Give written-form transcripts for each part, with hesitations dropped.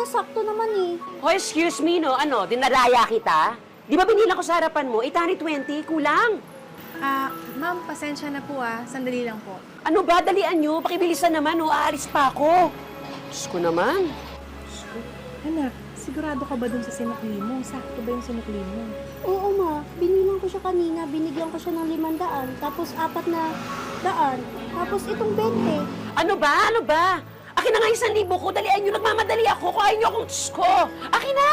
kanina sakto naman eh. Oh, excuse me, no? Ano, dinaraya kita? Di ba binilang ko sa harapan mo? 820, kulang. Ma'am, pasensya na po Sandali lang po. Ano ba? Dalian nyo. Pakibilisan naman, oh. Aalis pa ako. Diyos ko naman. Anak, sigurado ka ba dun sa sinukli mo? Sakto ba yung sinukli mo? Oo ma, binilang ko siya kanina, binigyan ko siya ng 500, tapos 400, tapos itong 20. Ano ba? Ano ba? Akin na nga 1,000 ko. Dalian nyo. Nagmamadali ako. Kuhain nyo akong Diyos ko. Akin na!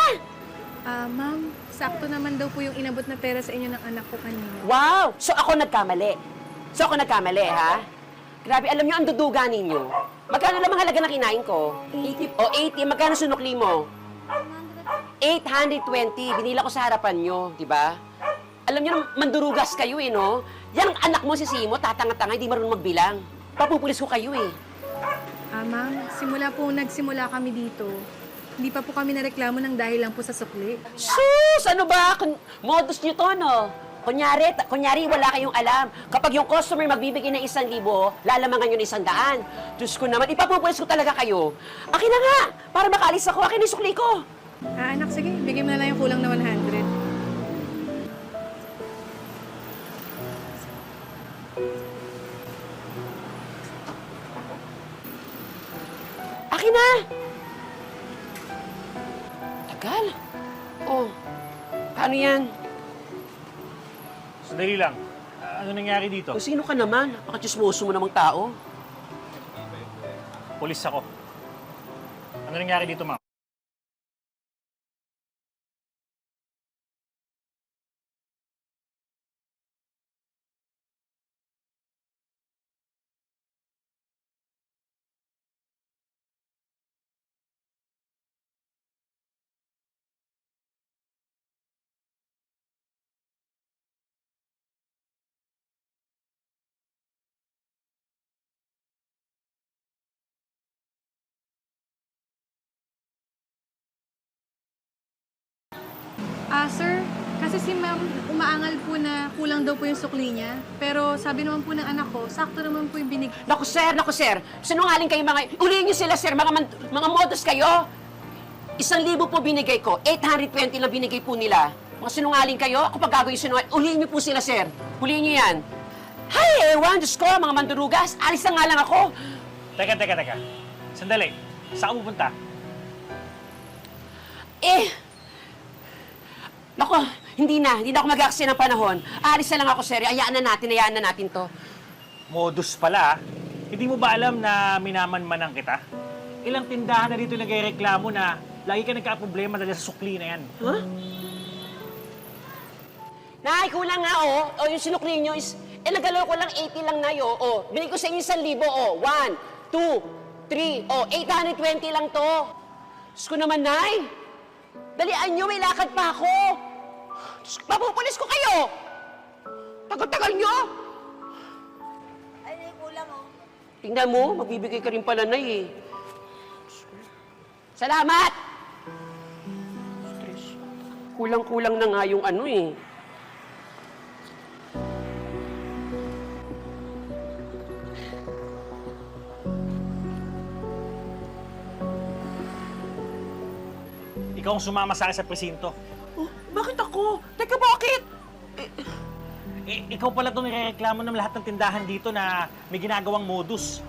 Ma'am, sakto naman daw po yung inabot na pera sa inyo ng anak ko kanina. Wow! So ako nagkamali. Ha? Grabe, alam nyo, ang duduga ninyo. Magkano lang ang halaga na kinain ko? 80. O, 80. Magkano sunukli mo? 820. Binila ko sa harapan nyo, di ba? Alam nyo, mandurugas kayo eh, no? Yan ang anak mo si Simo, tatanga-tanga, hindi marunong magbilang. Papupulis ko kayo eh. Ma'am, simula po nagsimula kami dito, hindi pa po kami nareklamo ng dahil lang po sa sukli. Sus! Ano ba? Modus nyo to, no? Kunyari, wala kayong alam. Kapag yung customer magbibigay ng 1,000, lalamangan yun 100. Diyos ko naman, ipapupulis ko talaga kayo. Akin na nga! Para makaalis ako, akin yung sukli ko. Anak, sige, bigay mo na lang yung kulang na 100. Akin na! Tagal. Oh, paano yan? Sandali lang. Ano nangyari dito? Kung sino ka naman? Napaka-chismoso mo namang tao. Pulis ako. Ano nangyari dito, ma'am? Sir, kasi si ma'am umaangal po na kulang daw po yung sukli niya. Pero sabi naman po ng anak ko, sakto naman po yung binig... Naku, sir. Sinungaling kayo mga... Ulihin niyo sila, sir. Mga modus kayo. 1,000 po binigay ko. 820 lang binigay po nila. Mga sinungaling kayo. Ako pag gagawin sinungaling. Ulihin niyo po sila, sir. Ulihin niyo yan. Hay, ewan, Diyos ko, mga mandurugas. Alis na nga lang ako. Teka. Sandali. Saan ka pupunta? Naku, hindi na ako mag-aaksaya ng panahon. Alis na lang ako, sir. Hayaan na natin to. Modus pala, ah. Hindi mo ba alam na minamanmanan kita? Ilang tindahan na dito nagreklamo na lagi ka nagka-problema dahil sa sukli na yan. Huh? Nay, kulang nga, oh. O, yung sinukli nyo is... nagalaw ko lang 80 lang na yun. Oh, binigay ko sa inyo 1,000, oh. 1, 2, 3, oh, 820 lang to. Diyos ko naman, Nay. Dalian nyo, may lakad pa ako. Diyos ko, mapupulis ko kayo. Tagal-tagal nyo. Ay, kulang oh. Tingnan mo, magbibigay ka rin pala, Nay, eh. Salamat! Stress. Kulang-kulang na nga yung ano, eh. Ikaw ang sumama sa akin sa presinto. Oh, bakit ako? Teka, bakit? Ikaw pala itong nireklamo ng lahat ng tindahan dito na may ginagawang modus.